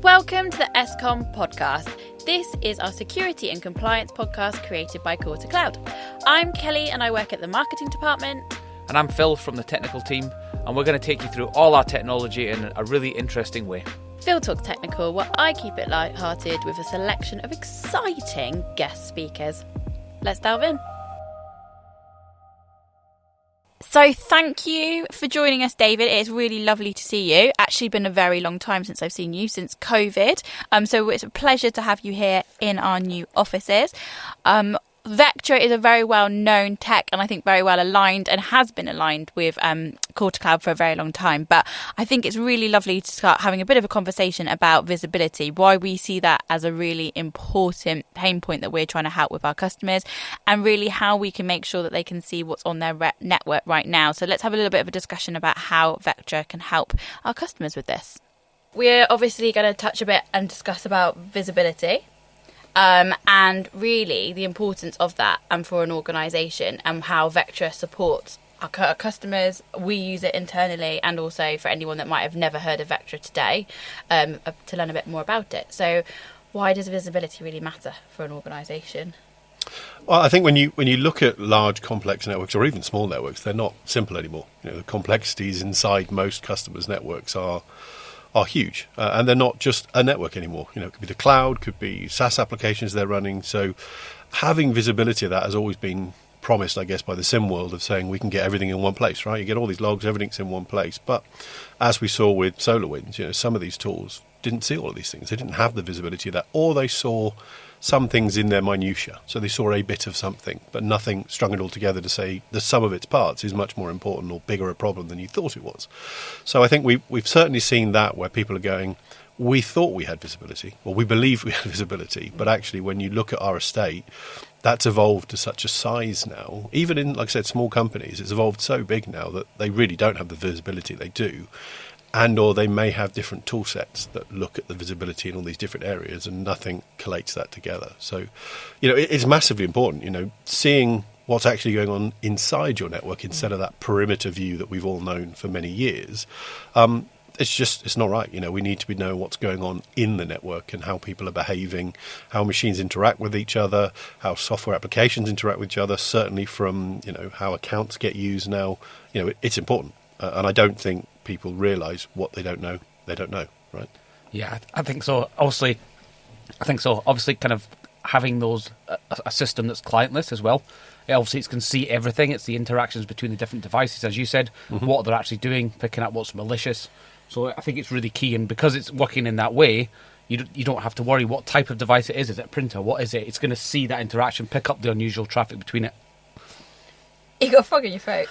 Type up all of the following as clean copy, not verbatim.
Welcome to the SCOM podcast. This is our security and compliance podcast created by Core to Cloud. I'm Kelly and I work at the marketing department. And I'm Phil from the technical team, and we're going to take you through all our technology in a really interesting way. Phil talks technical, while I keep it light-hearted with a selection of exciting guest speakers. Let's delve in. So thank you for joining us, David. It's really lovely to see you. Actually been a very long time since I've seen you, since COVID. So it's a pleasure to have you here in our new offices. Vectra is a very well-known tech and I think very well aligned and has been aligned with Core to Cloud for a very long time. But I think it's really lovely to start having a bit of a conversation about visibility, why we see that as a really important pain point that we're trying to help with our customers, and really how we can make sure that they can see what's on their network right now. So let's have a little bit of a discussion about how Vectra can help our customers with this. We're obviously going to touch a bit and discuss about visibility. And really the importance of that and for an organisation and how Vectra supports our customers. We use it internally and also for anyone that might have never heard of Vectra today to learn a bit more about it. So why does visibility really matter for an organisation? Well, I think when you look at large complex networks or even small networks, they're not simple anymore. You know, the complexities inside most customers' networks are huge, and they're not just a network anymore. You know, it could be the cloud, could be SaaS applications they're running. So having visibility of that has always been promised, I guess, by the SIM world of saying we can get everything in one place, right? You get all these logs, everything's in one place. But as we saw with SolarWinds, you know, some of these tools didn't see all of these things. They didn't have the visibility of that, or they saw some things in their minutiae. So they saw a bit of something, but nothing strung it all together to say the sum of its parts is much more important or bigger a problem than you thought it was. So I think we've certainly seen that where people are going, we thought we had visibility, or we believe we had visibility, but actually when you look at our estate, that's evolved to such a size now. Even in, like I said, small companies, it's evolved so big now that they really don't have the visibility they do. And or they may have different tool sets that look at the visibility in all these different areas and nothing collates that together. So, you know, it's massively important, you know, seeing what's actually going on inside your network instead of that perimeter view that we've all known for many years. It's not right. You know, we need to know what's going on in the network and how people are behaving, how machines interact with each other, how software applications interact with each other, certainly from, you know, how accounts get used now. You know, it's important. And I don't think people realise what they don't know, right? Yeah, I think so. Obviously, kind of having those a system that's clientless as well. Obviously, it can see everything. It's the interactions between the different devices, as you said, what they're actually doing, picking up what's malicious. So I think it's really key, and because it's working in that way, you don't have to worry what type of device it is. Is it a printer? What is it? It's going to see that interaction, pick up the unusual traffic between it. You got a frog in your throat.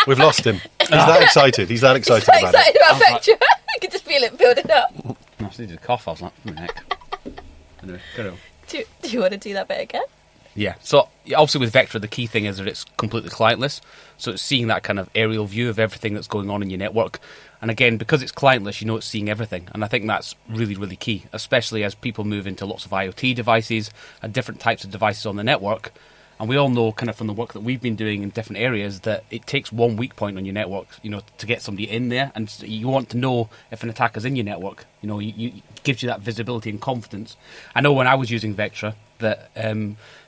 We've lost him. He's that excited. He's that excited He's so about excited it. about Vectra. I could just feel it building up. I just needed a cough. I was like, heck. Anyway, go on. Do you want to do that bit again? Yeah, so obviously with Vectra, the key thing is that it's completely clientless. So it's seeing that kind of aerial view of everything that's going on in your network. And again, because it's clientless, you know it's seeing everything. And I think that's really, really key, especially as people move into lots of IoT devices and different types of devices on the network. And we all know kind of from the work that we've been doing in different areas that it takes one weak point on your network, you know, to get somebody in there. And you want to know if an attacker's in your network. You know, it gives you that visibility and confidence. I know when I was using Vectra that,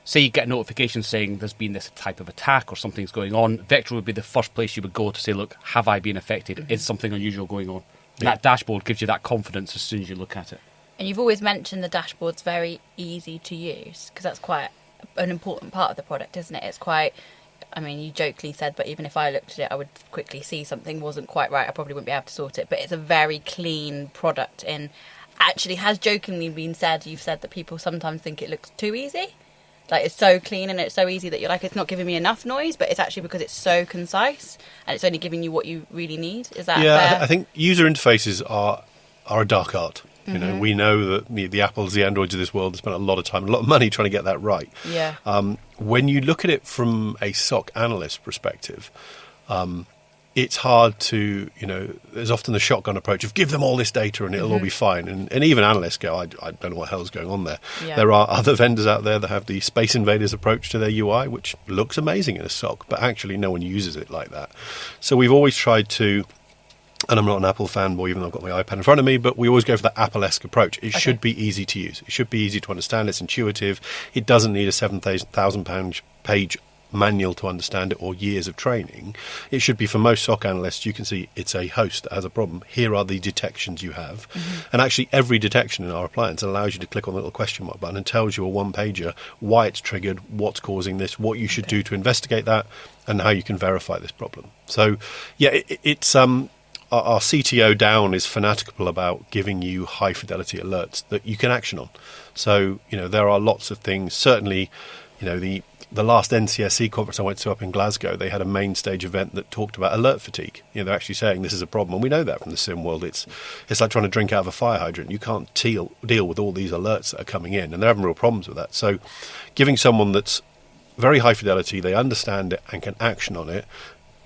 say you get a notification saying there's been this type of attack or something's going on, Vectra would be the first place you would go to say, look, have I been affected? Is something unusual going on? Yeah. That dashboard gives you that confidence as soon as you look at it. And you've always mentioned the dashboard's very easy to use, because that's quite an important part of the product, isn't it? It's quite, I mean, you jokingly said, but even if I looked at it, I would quickly see something wasn't quite right. I probably wouldn't be able to sort it, but it's a very clean product. And actually has jokingly been said, you've said that people sometimes think it looks too easy. Like, it's so clean and it's so easy that you're like, it's not giving me enough noise, but it's actually because it's so concise and it's only giving you what you really need. Is that fair? I think user interfaces are a dark art. You know, we know that the Apples, the Androids of this world have spent a lot of time, a lot of money trying to get that right. Yeah. When you look at it from a SOC analyst perspective, it's hard to, you know, there's often the shotgun approach of give them all this data and it'll all be fine. And even analysts go, I don't know what hell's going on there. Yeah. There are other vendors out there that have the Space Invaders approach to their UI, which looks amazing in a SOC, but actually no one uses it like that. So we've always tried to and I'm not an Apple fanboy, even though I've got my iPad in front of me, but we always go for that Apple-esque approach. It should be easy to use. It should be easy to understand. It's intuitive. It doesn't need a 7,000 page manual to understand it or years of training. It should be, for most SOC analysts, you can see it's a host that has a problem. Here are the detections you have. And actually every detection in our appliance allows you to click on the little question mark button and tells you a one-pager why it's triggered, what's causing this, what you should do to investigate that, and how you can verify this problem. So, yeah, it's our CTO down is fanatical about giving you high-fidelity alerts that you can action on. So, there are lots of things. Certainly, the last NCSC conference I went to up in Glasgow, they had a main stage event that talked about alert fatigue. They're actually saying this is a problem, and we know that from the sim world. It's like trying to drink out of a fire hydrant. You can't deal with all these alerts that are coming in, and they're having real problems with that. So giving someone that's very high fidelity, they understand it and can action on it,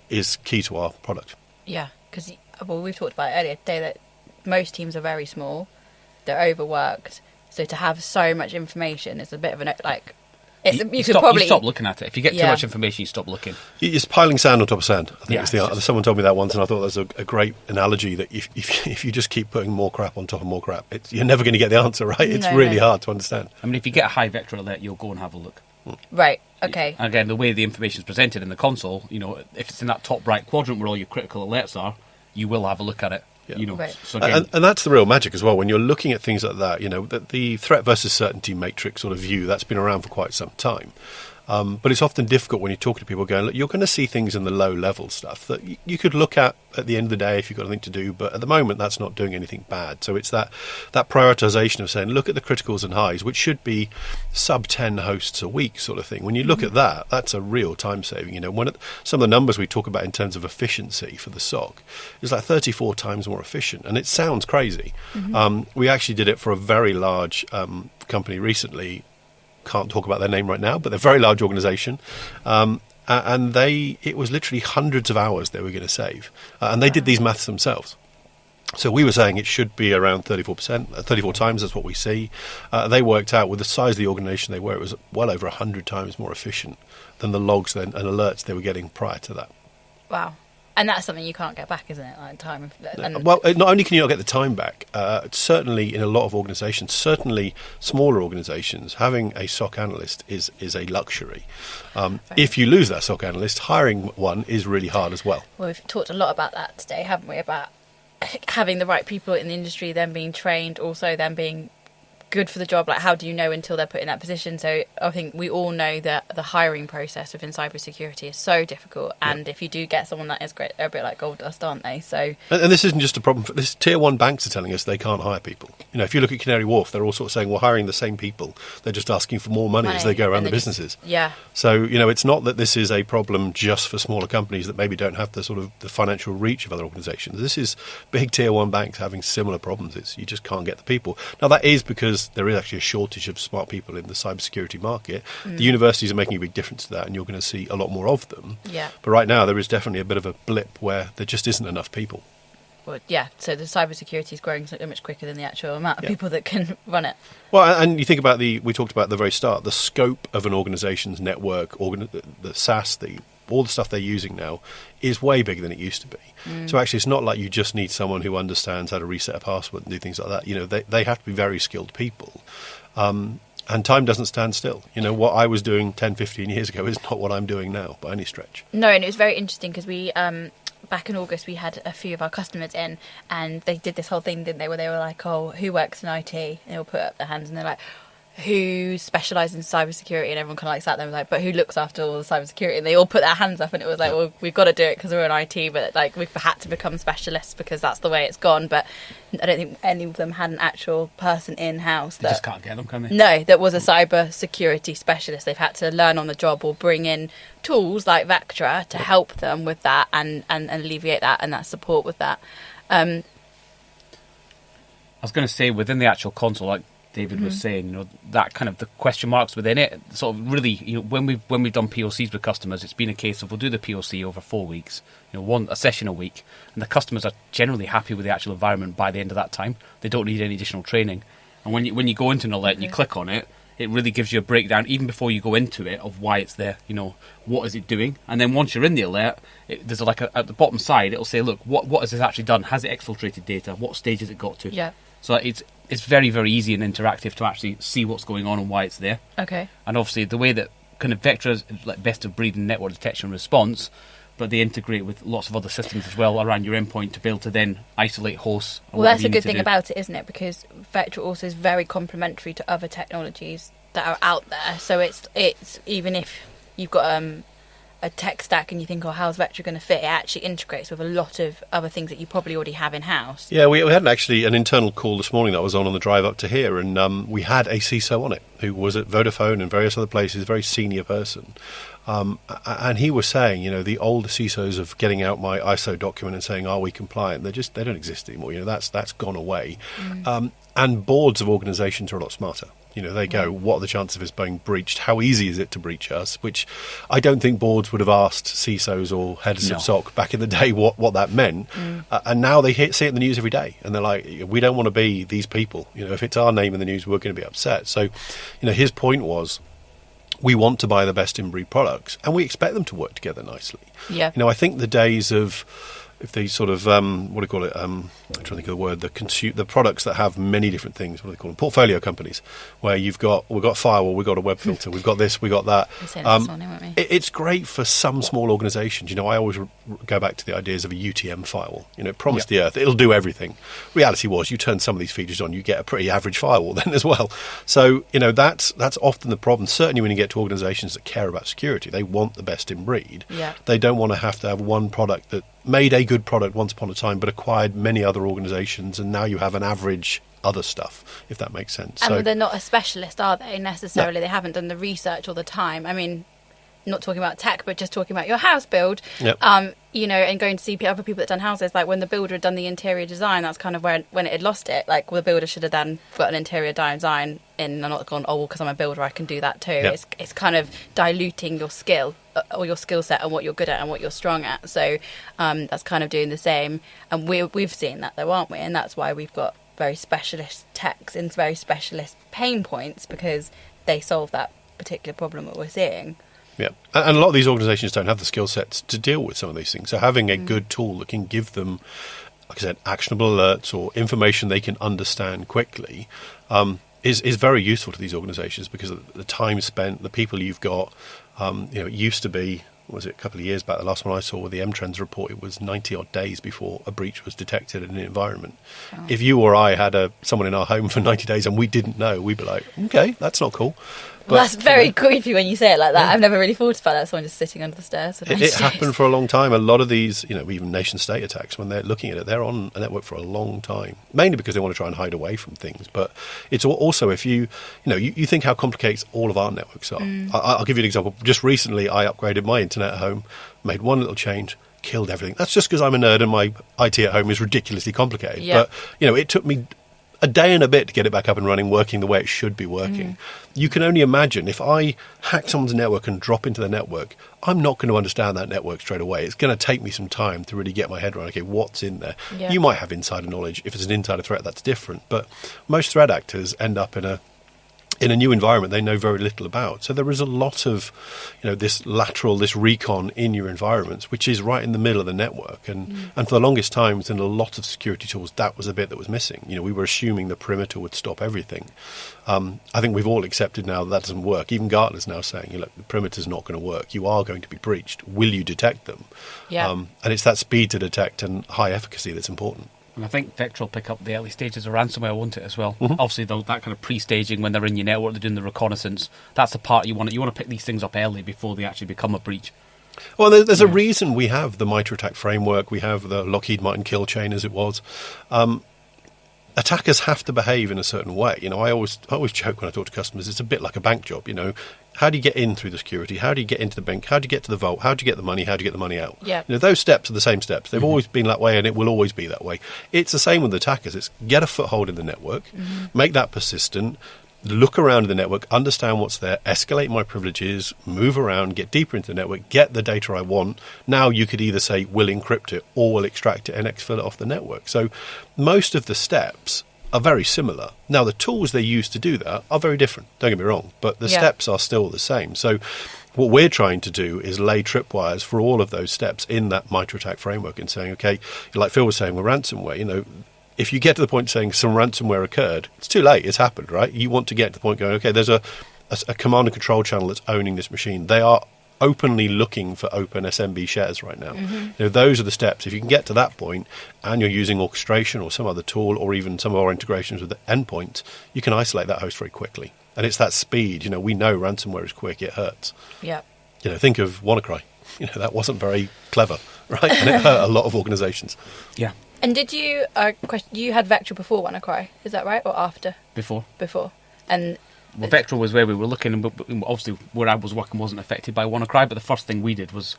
is key to our product. Yeah, because we've talked about it earlier today that most teams are very small, they're overworked, so to have so much information is a bit of you stop looking at it. If you get too much information, you stop looking. It's piling sand on top of sand. I think someone told me that once, and I thought that was a great analogy. That if you just keep putting more crap on top of more crap, you're never going to get the answer right. It's really hard to understand. I mean, if you get a high vector alert, you'll go and have a look. Right. Okay. Again, the way the information is presented in the console, if it's in that top right quadrant where all your critical alerts are, you will have a look at it. Right. So again, and that's the real magic as well. When you're looking at things like that, the threat versus certainty matrix sort of view, that's been around for quite some time. But it's often difficult when you're talking to people going, look, you're going to see things in the low-level stuff that you could look at the end of the day if you've got anything to do, but at the moment that's not doing anything bad. So it's that prioritization of saying, look at the criticals and highs, which should be sub 10 hosts a week sort of thing. When you look at that, that's a real time saving. Some of the numbers we talk about in terms of efficiency for the SOC is like 34 times more efficient, and it sounds crazy. We actually did it for a very large company recently. Can't talk about their name right now, but they're a very large organisation, and it was literally hundreds of hours they were going to save, and they did these maths themselves. So we were saying it should be around 34%, 34 times. That's what we see. They worked out with the size of the organisation they were, it was well over 100 times more efficient than the logs and alerts they were getting prior to that. Wow. And that's something you can't get back, isn't it? Like time. Well, not only can you not get the time back, certainly in a lot of organisations, certainly smaller organisations, having a SOC analyst is a luxury. If you lose that SOC analyst, hiring one is really hard as well. Well, we've talked a lot about that today, haven't we? About having the right people in the industry, them being trained, also them being good for the job. Like, how do you know until they're put in that position? So I think we all know that the hiring process within cybersecurity is so difficult, and if you do get someone that is great, they're a bit like gold dust, aren't they? So and this isn't just a problem. This tier one banks are telling us they can't hire people. If you look at Canary Wharf, they're all sort of saying we're hiring the same people. They're just asking for more money as they go around the businesses. So it's not that this is a problem just for smaller companies that maybe don't have the sort of the financial reach of other organisations. This is big tier one banks having similar problems. You just can't get the people. Now that is because there is actually a shortage of smart people in the cybersecurity market. The universities are making a big difference to that, and you're going to see a lot more of them. But right now there is definitely a bit of a blip where there just isn't enough people. Well, so the cybersecurity is growing so much quicker than the actual amount of people that can run it. Well, and you think about we talked about at the very start, the scope of an organisation's network, the SaaS, all the stuff they're using now is way bigger than it used to be. So actually it's not like you just need someone who understands how to reset a password and do things like that. They have to be very skilled people. And time doesn't stand still. What I was doing 10, 15 years ago is not what I'm doing now by any stretch. No, and it was very interesting because we back in August we had a few of our customers in, and they did this whole thing, didn't they, where they were like, oh, who works in IT? And they'll put up their hands and they're like, who specialises in cybersecurity, and everyone kind of like sat there and was like, but who looks after all the cybersecurity? And they all put their hands up, and it was like, well, we've got to do it because we're in IT, but like we've had to become specialists because that's the way it's gone. But I don't think any of them had an actual person in-house. They just can't get them, can they? No, that was a cybersecurity specialist. They've had to learn on the job or bring in tools like Vectra to help them with that and alleviate that and that support with that. I was going to say, within the actual console, like David was saying, that kind of the question marks within it, sort of really, when we've done POCs with customers, it's been a case of we'll do the POC over 4 weeks, a session a week, and the customers are generally happy with the actual environment by the end of that time. They don't need any additional training. And when you go into an alert and you click on it, it really gives you a breakdown, even before you go into it, of why it's there. What is it doing? And then once you're in the alert, there's at the bottom side, it'll say, look, what has this actually done? Has it exfiltrated data? What stage has it got to? Yeah. So it's very, very easy and interactive to actually see what's going on and why it's there. Okay. And obviously the way that kind of Vectra is like best of breed in network detection and response, but they integrate with lots of other systems as well around your endpoint to be able to then isolate hosts. Well, that's a good thing about it, isn't it? Because Vectra also is very complementary to other technologies that are out there. So it's even if you've got a tech stack and you think, how's Vectra going to fit? It actually integrates with a lot of other things that you probably already have in-house. Yeah, we had an internal call this morning that I was on the drive up to here, and we had a CISO on it who was at Vodafone and various other places, a very senior person. And he was saying, the older CISOs of getting out my ISO document and saying, are we compliant? They don't exist anymore. That's gone away. And boards of organisations are a lot smarter. They go, what are the chances of us being breached? How easy is it to breach us? Which I don't think boards would have asked CISOs or heads of SOC back in the day what that meant. And now they see it in the news every day. And they're like, we don't want to be these people. If it's our name in the news, we're going to be upset. So, his point was, we want to buy the best in-breed products, and we expect them to work together nicely. Yeah. I think the days of, if they sort of, what do you call it? I'm trying to think of the word. The products that have many different things. What do they call them? Portfolio companies, where we've got a firewall, we've got a web filter, we've got this, we've got that. It's great for some small organisations. I always go back to the ideas of a UTM firewall. It promised the earth it'll do everything. Reality was, you turn some of these features on, you get a pretty average firewall then as well. So that's often the problem. Certainly when you get to organisations that care about security, they want the best in breed. Yeah. They don't want to have one product that made a good product once upon a time, but acquired many other organisations, and now you have an average other stuff, if that makes sense. And they're not a specialist, are they, necessarily? No. They haven't done the research all the time. I mean, not talking about tech, but just talking about your house build, yep. And going to see other people that done houses, like when the builder had done the interior design, that's kind of when it had lost it. Like, the builder should have then got an interior design in and not gone, because I'm a builder, I can do that too. Yep. It's kind of diluting your skill or your skill set and what you're good at and what you're strong at. So that's kind of doing the same. And we've seen that though, aren't we? And that's why we've got very specialist techs and very specialist pain points, because they solve that particular problem that we're seeing. Yeah, and a lot of these organisations don't have the skill sets to deal with some of these things. So having a good tool that can give them, like I said, actionable alerts or information they can understand quickly is very useful to these organisations, because of the time spent, the people you've got. It used to be, was it a couple of years back, the last one I saw with the M-Trends report, it was 90-odd days before a breach was detected in an environment. Oh. If you or I had someone in our home for 90 days and we didn't know, we'd be like, okay, that's not cool. But, that's very creepy when you say it like that. Yeah. I've never really thought about that. Someone just sitting under the stairs for 90 days. It happened for a long time. A lot of these, even nation-state attacks, when they're looking at it, they're on a network for a long time, mainly because they want to try and hide away from things. But it's also, if you think how complicated all of our networks are. I'll give you an example. Just recently, I upgraded my internet at home, made one little change, killed everything. That's just because I'm a nerd and my IT at home is ridiculously complicated. Yeah. But, it took me a day and a bit to get it back up and running, working the way it should be working. You can only imagine, if I hack someone's network and drop into the network, I'm not going to understand that network straight away. It's going to take me some time to really get my head around, okay, what's in there? Yeah. You might have insider knowledge. If it's an insider threat, that's different. But most threat actors end up in a new environment they know very little about. So there is a lot of, this recon in your environments, which is right in the middle of the network. And for the longest time, within a lot of security tools, that was a bit that was missing. We were assuming the perimeter would stop everything. I think we've all accepted now that doesn't work. Even Gartner's now saying, look, the perimeter's not going to work. You are going to be breached. Will you detect them? Yeah. And it's that speed to detect and high efficacy that's important. And I think Vectra will pick up the early stages of ransomware, won't it, as well? Mm-hmm. Obviously, that kind of pre-staging when they're in your network, they're doing the reconnaissance. That's the part you want to pick these things up early before they actually become a breach. Well, there's a reason we have the MITRE ATT&CK framework. We have the Lockheed Martin kill chain, as it was. Attackers have to behave in a certain way. I always joke when I talk to customers, it's a bit like a bank job. How do you get in through the security? How do you get into the bank? How do you get to the vault? How do you get the money? How do you get the money out? Yeah. Those steps are the same steps. They've always been that way, and it will always be that way. It's the same with attackers. It's get a foothold in the network, make that persistent, look around the network, understand what's there, escalate my privileges, move around, get deeper into the network, get the data I want. Now you could either say, we'll encrypt it, or we'll extract it and exfil it off the network. So most of the steps are very similar. Now, the tools they use to do that are very different, don't get me wrong, but the steps are still the same. So what we're trying to do is lay tripwires for all of those steps in that MITRE ATT&CK framework and saying, okay, like Phil was saying with ransomware, if you get to the point saying some ransomware occurred, it's too late, it's happened, right? You want to get to the point going, okay, there's a command and control channel that's owning this machine. They are openly looking for open SMB shares right now. Those are the steps. If you can get to that point and you're using orchestration or some other tool or even some of our integrations with the endpoint, you can isolate that host very quickly. And it's that speed. We know ransomware is quick, it hurts. Yeah. Think of WannaCry. That wasn't very clever, right? And it hurt a lot of organizations. Yeah. And did you, you had Vector before WannaCry, is that right? Or after? Before. And Well, Vector was where we were looking, but obviously where I was working wasn't affected by WannaCry, but the first thing we did was,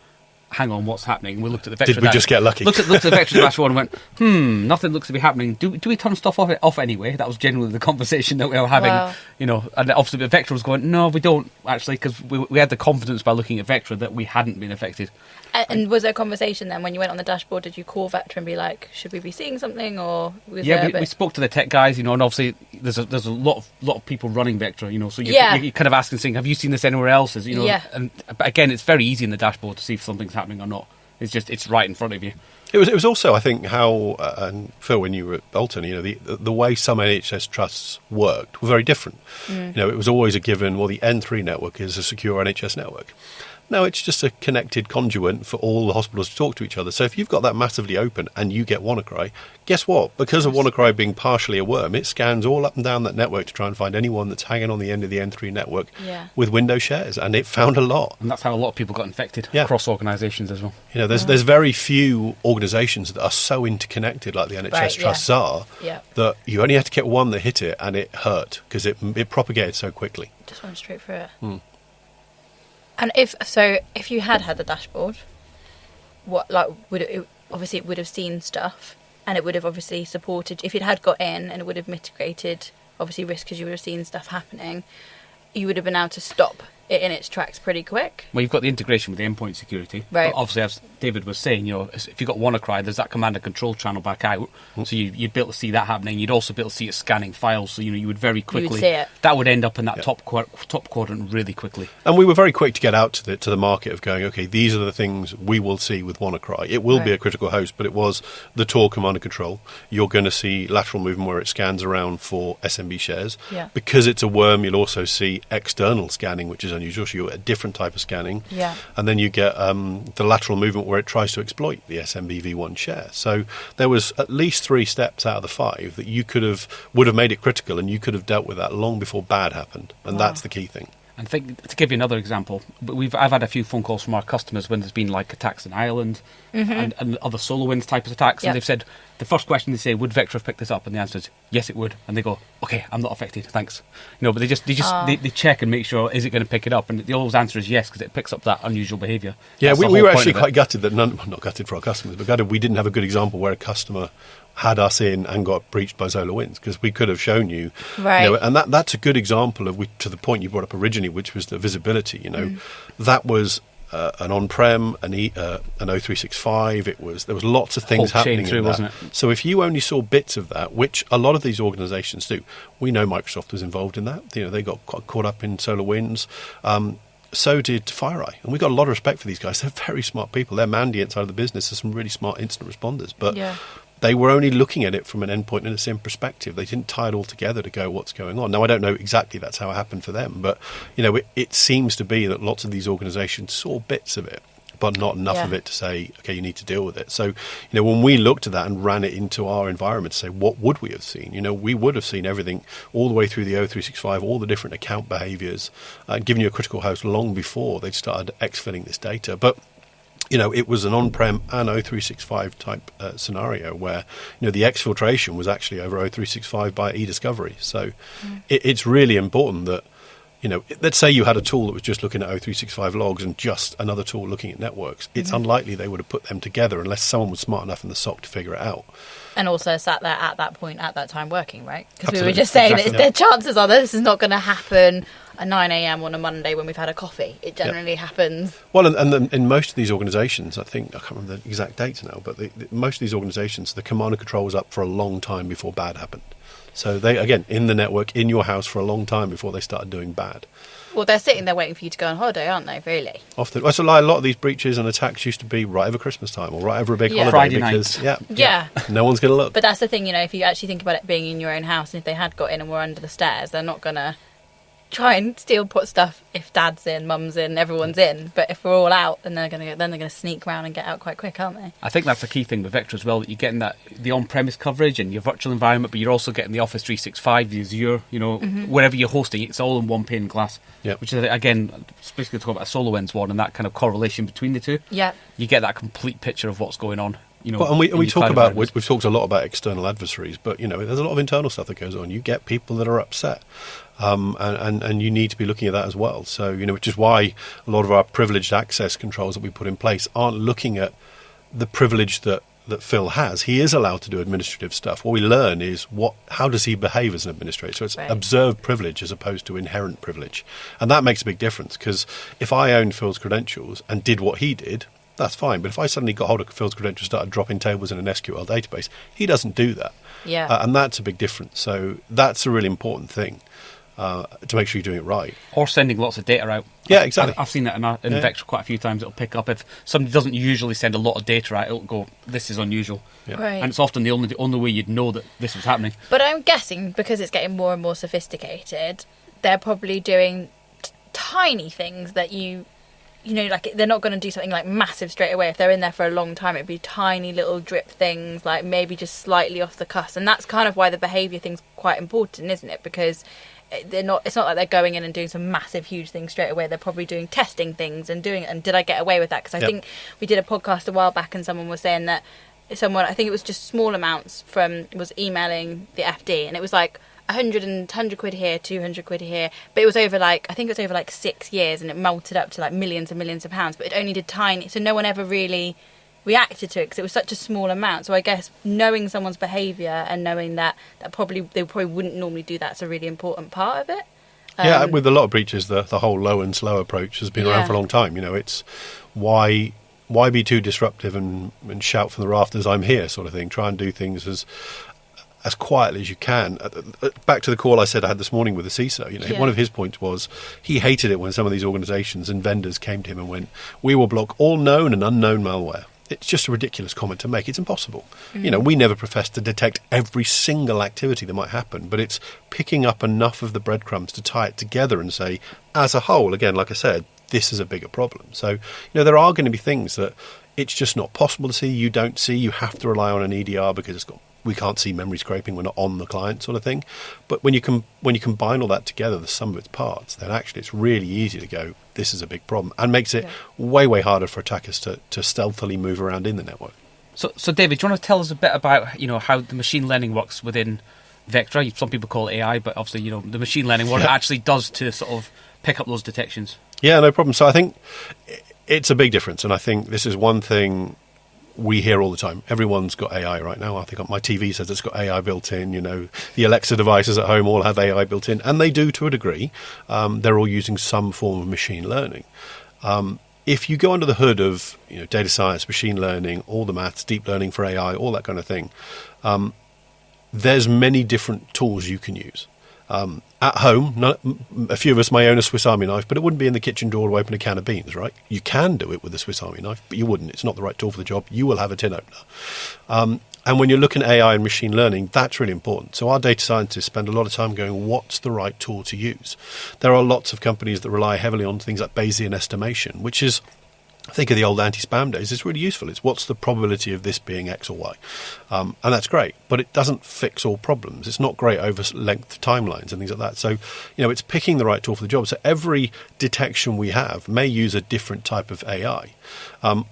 hang on, what's happening? We looked at the Vector. Did we just get lucky? Looked at the Vector dashboard and went, nothing looks to be happening. Do we turn stuff off anyway? That was generally the conversation that we were having, Wow. And obviously the Vector was going, no, we don't, actually, because we had the confidence by looking at Vector that we hadn't been affected. And was there a conversation then when you went on the dashboard? Did you call Vector and be like, should we be seeing something, or was there a bit... we spoke to the tech guys, and obviously there's a lot of people running Vector, so you're kind of asking, saying, have you seen this anywhere else? And but again, it's very easy in the dashboard to see if something's happening or not. It's right in front of you. It was also, I think, how and Phil, when you were at Bolton, the way some NHS trusts worked were very different. It was always a given. Well, the N3 network is a secure NHS network. No, it's just a connected conduit for all the hospitals to talk to each other. So if you've got that massively open and you get WannaCry, guess what? Because of WannaCry being partially a worm, it scans all up and down that network to try and find anyone that's hanging on the end of the N3 network with Windows shares. And it found a lot. And that's how a lot of people got infected across organisations as well. There's very few organisations that are so interconnected like the NHS trusts are that you only had to get one that hit it and it hurt because it propagated so quickly. Just went straight through it. And if you had the dashboard, what obviously it would have seen stuff, and it would have obviously supported. If it had got in, and it would have mitigated obviously risk because you would have seen stuff happening, you would have been able to stop it in its tracks pretty quick. Well, you've got the integration with the endpoint security. Right. But obviously, as David was saying, if you've got WannaCry, there's that command and control channel back out. So you'd be able to see that happening. You'd also be able to see it scanning files. So, you would very quickly... You would see it. That would end up in that top quadrant really quickly. And we were very quick to get out to the market of going, okay, these are the things we will see with WannaCry. It will be a critical host, but it was the Tor command and control. You're going to see lateral movement where it scans around for SMB shares. Yeah. Because it's a worm, you'll also see external scanning, which is unusual. So you get a different type of scanning. Yeah. And then you get the lateral movement where it tries to exploit the SMB v1 share. So there was at least 3 steps out of the 5 that would have made it critical, and you could have dealt with that long before bad happened. And that's the key thing. And to give you another example, I've had a few phone calls from our customers when there's been like attacks in Ireland and other SolarWinds type of attacks, and they've said, the first question they say, would Vector have picked this up? And the answer is, yes, it would. And they go, okay, I'm not affected, thanks. But they check and make sure, is it going to pick it up? And the always answer is yes, because it picks up that unusual behaviour. Yeah, we were actually quite gutted that not gutted for our customers, but gutted we didn't have a good example where a customer had us in and got breached by SolarWinds, because we could have shown you, and that's a good example of to the point you brought up originally, which was the visibility. That was an on-prem, an O365. There was lots of things happening in that. Wasn't it? So if you only saw bits of that, which a lot of these organisations do, we know Microsoft was involved in that. They got caught up in SolarWinds. So did FireEye, and we got a lot of respect for these guys. They're very smart people. Their Mandiant side of the business are some really smart incident responders, but they were only looking at it from an endpoint and a SIM perspective. They didn't tie it all together to go, what's going on? Now, I don't know exactly that's how it happened for them, but it seems to be that lots of these organisations saw bits of it, but not enough of it to say, okay, you need to deal with it. So, when we looked at that and ran it into our environment to say, what would we have seen? We would have seen everything all the way through the O365, all the different account behaviours, giving you a critical host long before they'd started exfilling this data. But it was an on-prem and O365 type scenario where, the exfiltration was actually over O365 by eDiscovery. So it's really important that, let's say you had a tool that was just looking at O365 logs and just another tool looking at networks. It's unlikely they would have put them together unless someone was smart enough in the SOC to figure it out. And also sat there at that point, at that time working, right? Because we were just saying that the chances are that this is not going to happen at 9 a.m. on a Monday when we've had a coffee. It generally happens. Well, and in most of these organisations, I can't remember the exact dates now, but most of these organisations, the command and control was up for a long time before bad happened. So they, again, in the network, in your house for a long time before they started doing bad. Well, they're sitting there waiting for you to go on holiday, aren't they, really? Often, well, so like a lot of these breaches and attacks used to be right over Christmas time or right over a big holiday. Friday because, night. Yeah. no one's going to look. But that's the thing, if you actually think about it being in your own house, and if they had got in and were under the stairs, they're not going to try and put stuff if dad's in, mum's in, everyone's in. But if we're all out, then they're going to sneak around and get out quite quick, aren't they? I think that's the key thing with Vector as well, that you're getting the on-premise coverage and your virtual environment, but you're also getting the Office 365, the Azure, wherever you're hosting, it's all in one pane of glass. Yep. Which is, again, specifically talk about SolarWinds one and that kind of correlation between the two. Yeah. You get that complete picture of what's going on. And we talk about, we've talked a lot about external adversaries, but there's a lot of internal stuff that goes on. You get people that are upset, and you need to be looking at that as well. So which is why a lot of our privileged access controls that we put in place aren't looking at the privilege that Phil has. He is allowed to do administrative stuff. What we learn is how does he behave as an administrator. So it's observed privilege as opposed to inherent privilege, and that makes a big difference. Because if I owned Phil's credentials and did what he did, that's fine. But if I suddenly got hold of Phil's credentials, started dropping tables in an SQL database, he doesn't do that. Yeah. And that's a big difference. So that's a really important thing to make sure you're doing it right. Or sending lots of data out. Yeah, exactly. I've seen that in Vector quite a few times. It'll pick up if somebody doesn't usually send a lot of data out, it'll go, this is unusual. Yeah. Right. And it's often the only way you'd know that this was happening. But I'm guessing, because it's getting more and more sophisticated, they're probably doing tiny things that like they're not going to do something like massive straight away. If they're in there for a long time, it'd be tiny little drip things, like maybe just slightly off the cusp. And that's kind of why the behaviour thing's quite important, isn't it? Because it's not like they're going in and doing some massive huge things straight away. They're probably doing testing things and did I get away with that? Because I think we did a podcast a while back and someone was saying that I think it was just small amounts was emailing the FD, and it was like 100 quid here, 200 quid here, but it was over I think it was over 6 years, and it melted up to millions and millions of pounds, but it only did tiny, so no one ever really reacted to it because it was such a small amount. So I guess knowing someone's behaviour and knowing that they probably wouldn't normally do that's a really important part of it. Yeah, with a lot of breaches, the whole low and slow approach has been around for a long time. It's why be too disruptive and shout from the rafters, I'm here, sort of thing. Try and do things as quietly as you can. Back to the call I said I had this morning with the CISO, one of his points was he hated it when some of these organisations and vendors came to him and went, we will block all known and unknown malware. It's just a ridiculous comment to make. It's impossible. We never profess to detect every single activity that might happen, but it's picking up enough of the breadcrumbs to tie it together and say, as a whole, again, like I said, this is a bigger problem. So, there are going to be things that it's just not possible to see, you don't see, you have to rely on an EDR because we can't see memory scraping, we're not on the client, sort of thing. But when you combine all that together, the sum of its parts, then actually it's really easy to go, this is a big problem, and makes it way, way harder for attackers to stealthily move around in the network. So David, do you want to tell us a bit about how the machine learning works within Vectra? Some people call it AI, but obviously the machine learning, what it actually does to sort of pick up those detections. Yeah, no problem. So I think it's a big difference, and I think this is one thing we hear all the time. Everyone's got AI right now. I think my TV says it's got AI built in. The Alexa devices at home all have AI built in, and they do to a degree. They're all using some form of machine learning. If you go under the hood of data science, machine learning, all the maths, deep learning for AI, all that kind of thing, there's many different tools you can use. At home, a few of us may own a Swiss Army knife, but it wouldn't be in the kitchen drawer to open a can of beans, right? You can do it with a Swiss Army knife, but you wouldn't. It's not the right tool for the job. You will have a tin opener. And when you're looking at AI and machine learning, that's really important. So our data scientists spend a lot of time going, what's the right tool to use? There are lots of companies that rely heavily on things like Bayesian estimation, which is, think of the old anti-spam days, it's really useful. It's what's the probability of this being X or Y? And that's great, but it doesn't fix all problems. It's not great over length timelines and things like that. So, it's picking the right tool for the job. So every detection we have may use a different type of AI.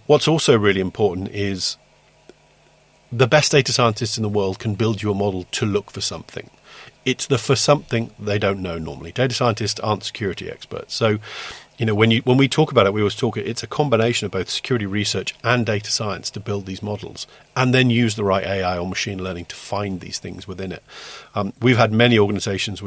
What's also really important is the best data scientists in the world can build you a model to look for something. It's the for something they don't know normally. Data scientists aren't security experts. So, when we talk about it, we always talk, it's a combination of both security research and data science to build these models and then use the right AI or machine learning to find these things within it. We've had many organizations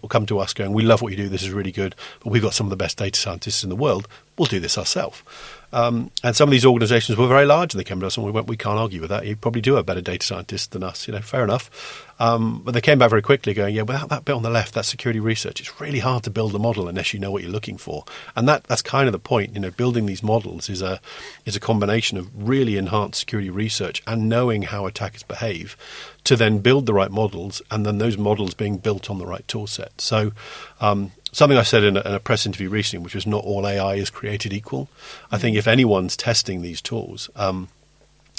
come to us going, we love what you do, this is really good, but we've got some of the best data scientists in the world, we'll do this ourselves. And some of these organisations were very large, and they came to us and we went, we can't argue with that. You probably do have better data scientists than us, fair enough. But they came back very quickly going, yeah, without that bit on the left, that security research, it's really hard to build a model unless you know what you're looking for. And that's kind of the point. Building these models is a combination of really enhanced security research and knowing how attackers behave to then build the right models, and then those models being built on the right tool set. So something I said in a press interview recently, which was not all AI is created equal. I think if anyone's testing these tools,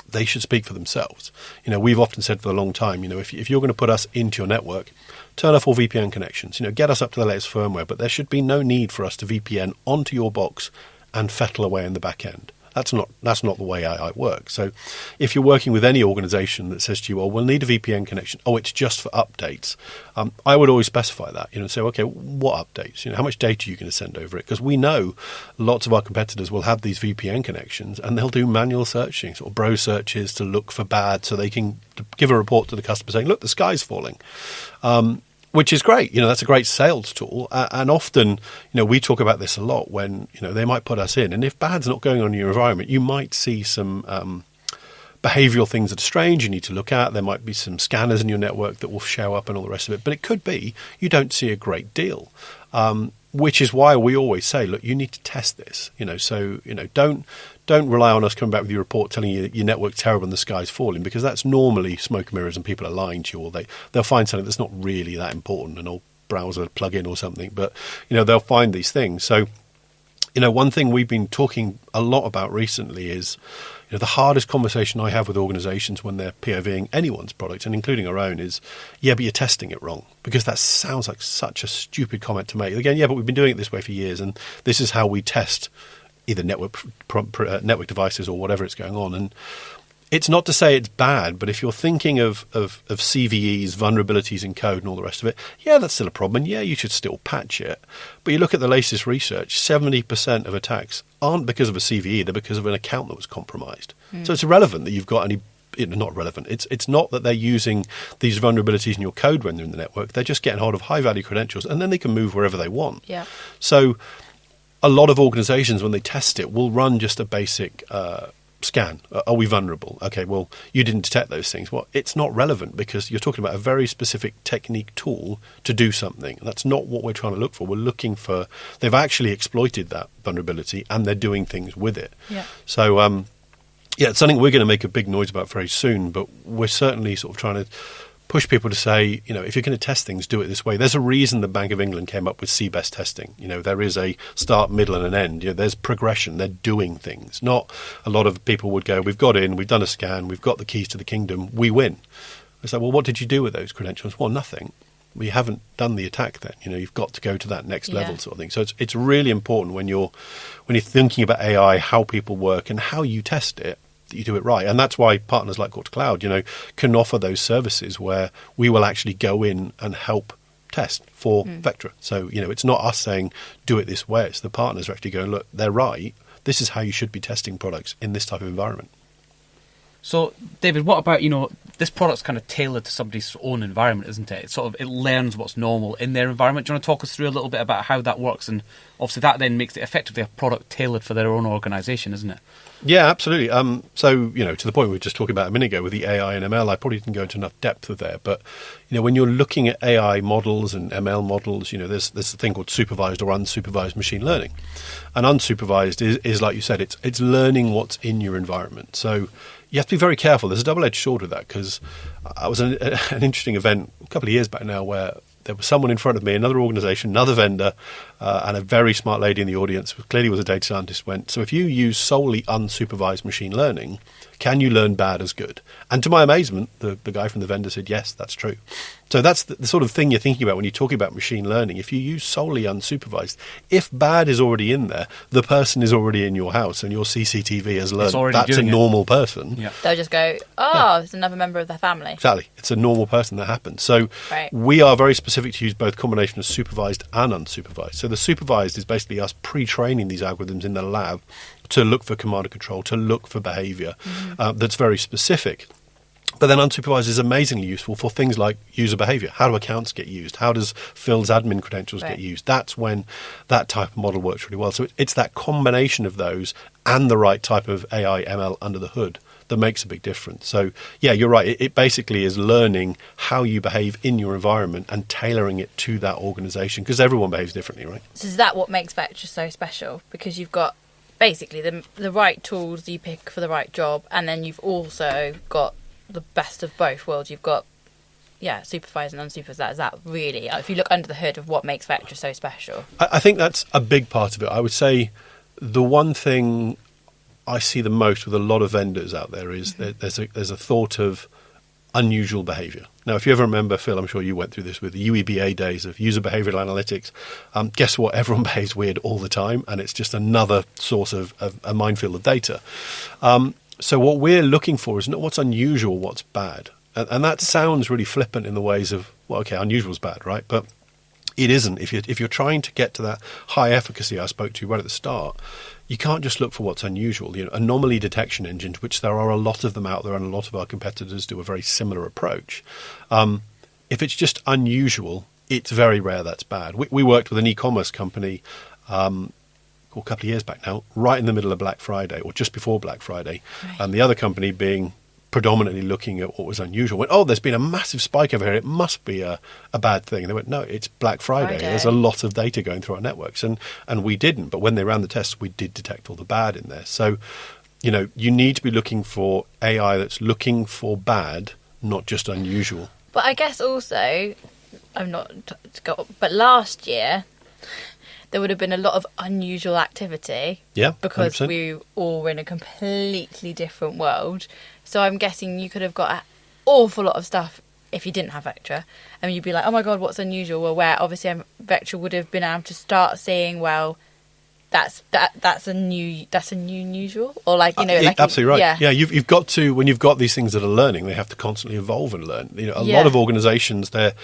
they should speak for themselves. We've often said for a long time, if you're going to put us into your network, turn off all VPN connections, get us up to the latest firmware, but there should be no need for us to VPN onto your box and fettle away in the back end. That's not the way AI works. So if you're working with any organization that says to you, well, we'll need a VPN connection, it's just for updates, I would always specify that, and say, okay, what updates? How much data are you going to send over it? Because we know lots of our competitors will have these VPN connections and they'll do manual searching, sort of bro searches to look for bad, so they can give a report to the customer saying, look, the sky's falling. Which is great. That's a great sales tool. And often, we talk about this a lot when, they might put us in. And if bad's not going on in your environment, you might see some behavioral things that are strange you need to look at. There might be some scanners in your network that will show up and all the rest of it. But it could be you don't see a great deal, which is why we always say, look, you need to test this. Don't rely on us coming back with your report telling you your network's terrible and the sky's falling, because that's normally smoke and mirrors and people are lying to you, or they'll find something that's not really that important, an old browser plug-in or something. But, they'll find these things. So, one thing we've been talking a lot about recently is, the hardest conversation I have with organizations when they're POVing anyone's product, and including our own, is, yeah, but you're testing it wrong. Because that sounds like such a stupid comment to make. Again, yeah, but we've been doing it this way for years, and this is how we test either network devices or whatever it's going on. And it's not to say it's bad, but if you're thinking of CVEs, vulnerabilities in code and all the rest of it, yeah, that's still a problem. And yeah, you should still patch it. But you look at the latest research, 70% of attacks aren't because of a CVE, they're because of an account that was compromised. So it's irrelevant that you've got any... not relevant. It's not that they're using these vulnerabilities in your code when they're in the network. They're just getting hold of high-value credentials, and then they can move wherever they want. Yeah. So a lot of organizations, when they test it, will run just a basic scan. Are we vulnerable? Okay, well, you didn't detect those things. Well, it's not relevant because you're talking about a very specific technique tool to do something. And that's not what we're trying to look for. We're looking for... They've actually exploited that vulnerability and they're doing things with it. Yeah. So, yeah, it's something we're going to make a big noise about very soon, but we're certainly sort of trying to push people to say, if you're going to test things, do it this way. There's a reason the Bank of England came up with CBEST testing. There is a start, middle and an end. There's progression. They're doing things. Not a lot of people would go, we've got in, we've done a scan, we've got the keys to the kingdom, we win. It's like, well, what did you do with those credentials? Well, nothing. We haven't done the attack then. You've got to go to that next level sort of thing. So it's really important when you're thinking about AI, how people work and how you test it, that you do it right. And that's why partners like Core to Cloud, can offer those services where we will actually go in and help test for Vectra. So, it's not us saying, do it this way. It's the partners are actually going, look, they're right. This is how you should be testing products in this type of environment. So, David, what about, this product's kind of tailored to somebody's own environment, isn't it? It learns what's normal in their environment. Do you want to talk us through a little bit about how that works? And obviously that then makes it effectively a product tailored for their own organisation, isn't it? Yeah, absolutely. So, to the point we were just talking about a minute ago with the AI and ML, I probably didn't go into enough depth with there. But, when you're looking at AI models and ML models, there's a thing called supervised or unsupervised machine learning. And unsupervised is like you said, it's learning what's in your environment. So you have to be very careful. There's a double-edged sword with that, because I was an interesting event a couple of years back now where there was someone in front of me, another organisation, another vendor, and a very smart lady in the audience, who clearly was a data scientist, went, so if you use solely unsupervised machine learning, can you learn bad as good? And to my amazement, the guy from the vendor said, yes, that's true. So that's the sort of thing you're thinking about when you're talking about machine learning. If you use solely unsupervised, if bad is already in there, the person is already in your house and your CCTV has learned that's a normal person. Yeah. They'll just go, it's another member of their family. Exactly. It's a normal person that happens. So we are very specific to use both combination of supervised and unsupervised. So the supervised is basically us pre-training these algorithms in the lab to look for command and control, to look for behaviour that's very specific. But then unsupervised is amazingly useful for things like user behavior. How do accounts get used? How does Phil's admin credentials get used? That's when that type of model works really well. So it's that combination of those and the right type of AI ML under the hood that makes a big difference. So yeah, you're right. It basically is learning how you behave in your environment and tailoring it to that organization, because everyone behaves differently, right? So is that what makes Vectra so special? Because you've got basically the right tools you pick for the right job, and then you've also got the best of both worlds. You've got supervised and unsupervised. Is that really, if you look under the hood of what makes Vectra so special? I think that's a big part of it. I would say the one thing I see the most with a lot of vendors out there is that there's a thought of unusual behavior. Now, if you ever remember, Phil, I'm sure you went through this with the UEBA days of user behavioral analytics. Guess what? Everyone behaves weird all the time, and it's just another source of a minefield of data. So what we're looking for is not what's unusual, what's bad. And that sounds really flippant in the ways of, well, okay, unusual is bad, right? But it isn't. If you're trying to get to that high efficacy I spoke to right at the start, you can't just look for what's unusual. Anomaly detection engines, which there are a lot of them out there, and a lot of our competitors do a very similar approach. If it's just unusual, it's very rare that's bad. We worked with an e-commerce company a couple of years back now, right in the middle of Black Friday, or just before Black Friday, and the other company being predominantly looking at what was unusual, went, oh, there's been a massive spike over here, it must be a bad thing. And they went, no, it's Black Friday. There's a lot of data going through our networks. And we didn't, but when they ran the tests, we did detect all the bad in there. So, you need to be looking for AI that's looking for bad, not just unusual. But I guess also, but last year, there would have been a lot of unusual activity. Yeah, because 100%. we all were in a completely different world. So I'm guessing you could have got an awful lot of stuff if you didn't have Vectra. And you'd be like, oh my God, what's unusual? Well, where obviously Vectra would have been able to start seeing, well, that's a new unusual, or absolutely right. Yeah, you've got to, when you've got these things that are learning, they have to constantly evolve and learn. A lot of organisations, their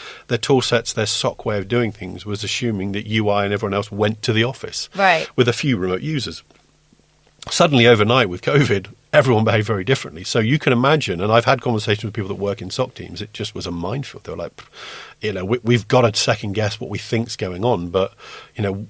tool sets, their SOC way of doing things was assuming that UI and everyone else went to the office, right, with a few remote users. Suddenly, overnight, with COVID, everyone behaved very differently. So you can imagine, and I've had conversations with people that work in SOC teams, it just was a minefield. They were like, we've got to second guess what we think's going on, but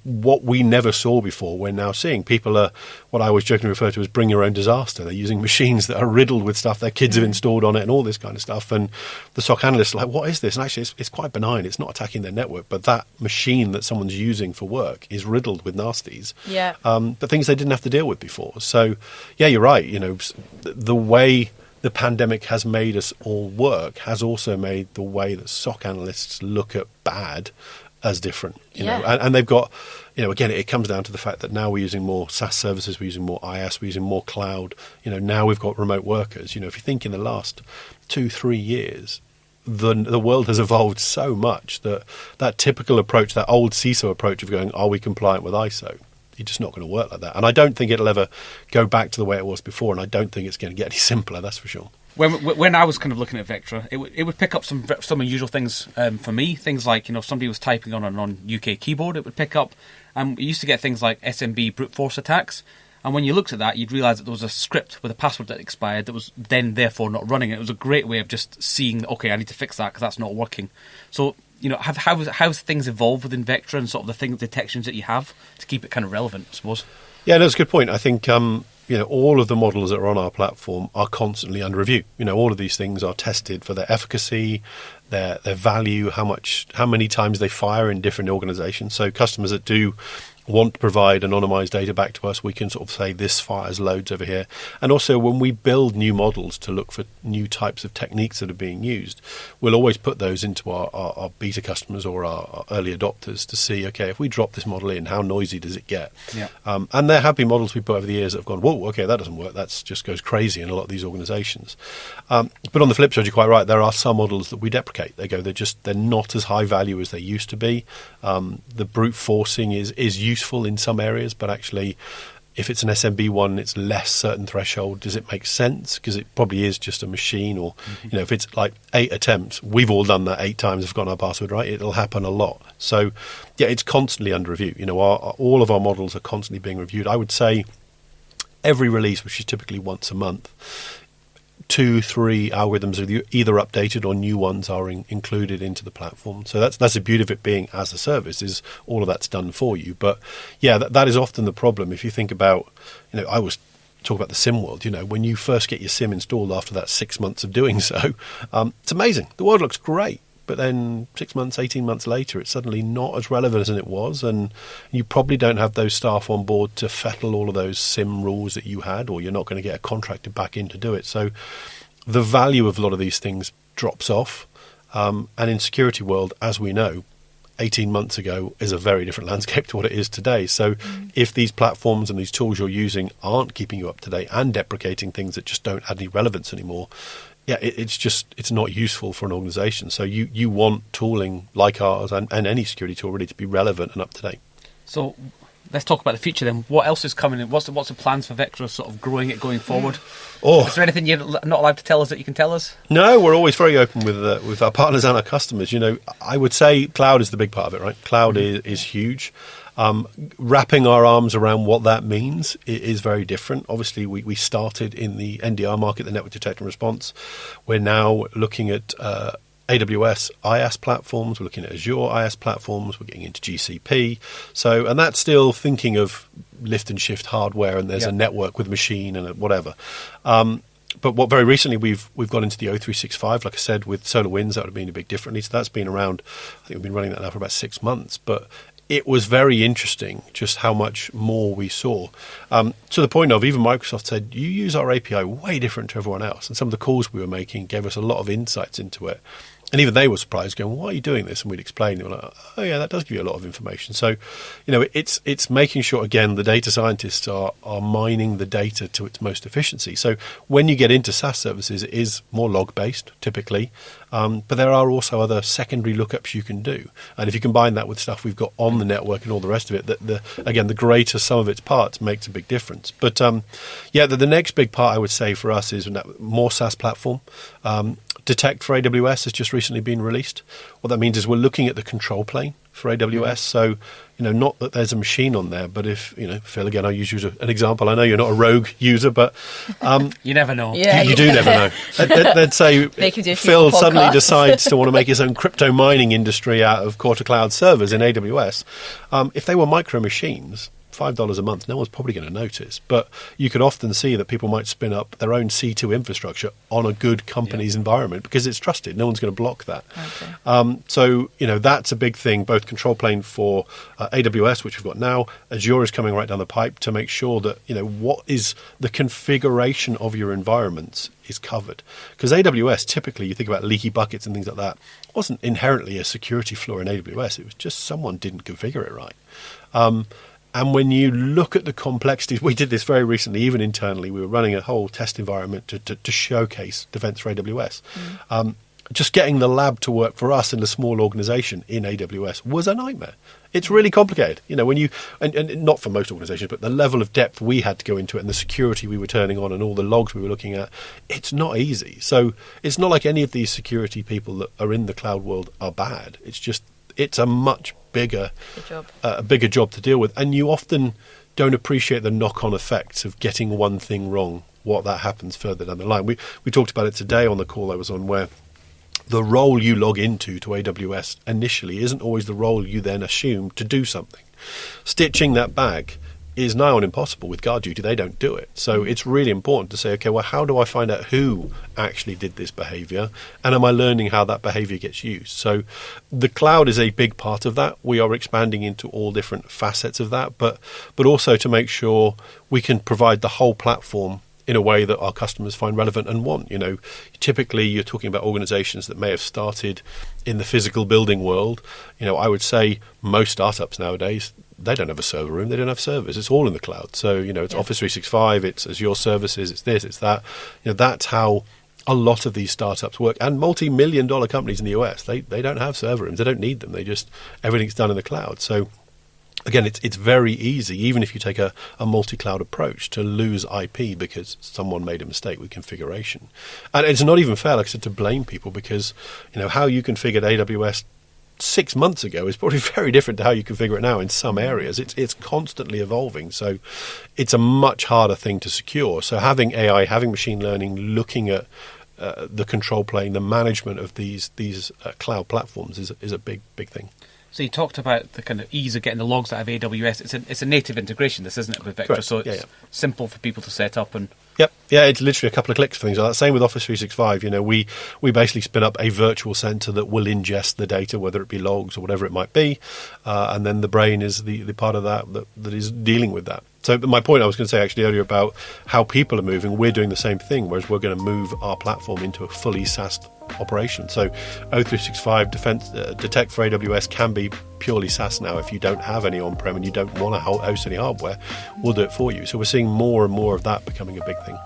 what we never saw before, we're now seeing. People are what I always jokingly refer to as bring your own disaster. They're using machines that are riddled with stuff their kids have installed on it and all this kind of stuff. And the SOC analysts are like, what is this? And actually, it's quite benign. It's not attacking their network, but that machine that someone's using for work is riddled with nasties. Yeah. But things they didn't have to deal with before. So, yeah, you're right. The way the pandemic has made us all work has also made the way that SOC analysts look at bad as different. And they've got, again, it comes down to the fact that now we're using more SaaS services, we're using more IaaS, we're using more cloud. Now we've got remote workers. If you think in the last 2-3 years, the world has evolved so much that typical approach, that old CISO approach of going, are we compliant with ISO? You're just not going to work like that. And I don't think it'll ever go back to the way it was before, and I don't think it's going to get any simpler, that's for sure. When I was kind of looking at Vectra, it would pick up some unusual things for me. Things like, if somebody was typing on a non-UK keyboard, it would pick up. We used to get things like SMB brute force attacks. And when you looked at that, you'd realise that there was a script with a password that expired that was then therefore not running. It was a great way of just seeing, okay, I need to fix that because that's not working. So, how's things evolved within Vectra and sort of the detections that you have to keep it kind of relevant, I suppose? Yeah, that's a good point. I think all of the models that are on our platform are constantly under review. All of these things are tested for their efficacy, their value, how many times they fire in different organisations. So customers that do want to provide anonymised data back to us, we can sort of say this fires loads over here. And also when we build new models to look for new types of techniques that are being used, we'll always put those into our beta customers or our early adopters to see, okay, if we drop this model in, how noisy does it get? Yeah. And there have been models we put over the years that have gone, whoa, okay, that doesn't work. That just goes crazy in a lot of these organisations. But on the flip side, you're quite right. There are some models that we deprecate. They're not as high value as they used to be. The brute forcing is useful in some areas, but actually if it's an SMB one, it's less certain threshold. Does it make sense? Because it probably is just a machine, or if it's like 8 attempts, we've all done that 8 times, have gotten our password right. It'll happen a lot. So yeah, it's constantly under review. All of our models are constantly being reviewed. I would say every release, which is typically once a month, 2-3 algorithms are either updated or new ones are included into the platform. So that's the beauty of it being as a service, is all of that's done for you. But yeah, that is often the problem. If you think about, I always talk about the SIM world. When you first get your SIM installed after that 6 months of doing so, it's amazing. The world looks great. But then 6 months, 18 months later, it's suddenly not as relevant as it was, and you probably don't have those staff on board to fettle all of those SIM rules that you had, or you're not going to get a contractor back in to do it. So the value of a lot of these things drops off. And in security world, as we know, 18 months ago is a very different landscape to what it is today. So if these platforms and these tools you're using aren't keeping you up to date and deprecating things that just don't have any relevance anymore, it's not useful for an organization. So you want tooling like ours and any security tool really to be relevant and up to date. So let's talk about the future then. What else is coming in? What's the plans for Vectra, sort of growing it going forward? Is there anything you're not allowed to tell us that you can tell us? No, we're always very open with our partners and our customers. I would say cloud is the big part of it, right? Cloud is huge. Wrapping our arms around what that means is very different. Obviously, we started in the NDR market, the network detection response. We're now looking at AWS IaaS platforms. We're looking at Azure IaaS platforms. We're getting into GCP. And that's still thinking of lift and shift hardware, and there's a network with machine and whatever. But what very recently we've gone into the O365, like I said, with SolarWinds. That would have been a big differently. So that's been around. I think we've been running that now for about 6 months, but it was very interesting just how much more we saw, to the point of even Microsoft said, you use our API way different to everyone else. And some of the calls we were making gave us a lot of insights into it. And even they were surprised, going, well, why are you doing this? And we'd explain. They were like, oh, yeah, that does give you a lot of information. So, it's making sure, again, the data scientists are mining the data to its most efficiency. So when you get into SaaS services, it is more log-based, typically. But there are also other secondary lookups you can do. And if you combine that with stuff we've got on the network and all the rest of it, the greater sum of its parts makes a big difference. But, the next big part, I would say, for us is more SaaS platform. Detect for AWS has just recently been released. What that means is we're looking at the control plane for AWS. So, not that there's a machine on there, but if, Phil, again, I'll use you as an example. I know you're not a rogue user, but... you never know. Yeah, you do never know. Let's say Phil suddenly decides to want to make his own crypto mining industry out of core-to-cloud servers in AWS. If they were micro machines, $5 a month, no one's probably going to notice. But you could often see that people might spin up their own C2 infrastructure on a good company's environment because it's trusted. No one's going to block that. Okay. That's a big thing, both control plane for AWS, which we've got now. Azure is coming right down the pipe to make sure that, what is the configuration of your environments is covered. Because AWS, typically, you think about leaky buckets and things like that, wasn't inherently a security flaw in AWS. It was just someone didn't configure it right. And when you look at the complexities, we did this very recently, even internally. We were running a whole test environment to showcase defense for AWS. Just getting the lab to work for us in a small organization in AWS was a nightmare. It's really complicated. When you, and not for most organizations, but the level of depth we had to go into it and the security we were turning on and all the logs we were looking at, it's not easy. So it's not like any of these security people that are in the cloud world are bad. It's a much bigger job to deal with, and you often don't appreciate the knock-on effects of getting one thing wrong, what that happens further down the line. We talked about it today on the call I was on, where the role you log into to AWS initially isn't always the role you then assume to do something. Stitching that back is nigh on impossible with guard duty. They don't do it. So it's really important to say, okay, well, how do I find out who actually did this behavior? And am I learning how that behavior gets used? So the cloud is a big part of that. We are expanding into all different facets of that, but also to make sure we can provide the whole platform in a way that our customers find relevant and want. Typically you're talking about organizations that may have started in the physical building world. I would say most startups nowadays, they don't have a server room. They don't have servers. It's all in the cloud. So, it's Office 365, it's Azure services, it's this, it's that. That's how a lot of these startups work. And multi-million-dollar companies in the US, they don't have server rooms. They don't need them. Everything's done in the cloud. So, again, it's very easy, even if you take a multi-cloud approach, to lose IP because someone made a mistake with configuration. And it's not even fair, like I said, to blame people because, how you configured AWS 6 months ago is probably very different to how you configure it now in some areas. It's constantly evolving, so it's a much harder thing to secure. So having AI, having machine learning, looking at the control plane, the management of these cloud platforms is a big thing. So you talked about the kind of ease of getting the logs out of AWS. It's a native integration, this, isn't it, with Vector? Correct. So it's simple for people to set up and... Yep. Yeah, it's literally a couple of clicks for things like that. Same with Office 365. We basically spin up a virtual center that will ingest the data, whether it be logs or whatever it might be, and then the brain is the part of that is dealing with that. So my point I was going to say actually earlier about how people are moving, we're doing the same thing, whereas we're going to move our platform into a fully SaaS operation. So O365 Detect for AWS can be purely SaaS now. If you don't have any on-prem and you don't want to host any hardware, we'll do it for you. So we're seeing more and more of that becoming a big thing.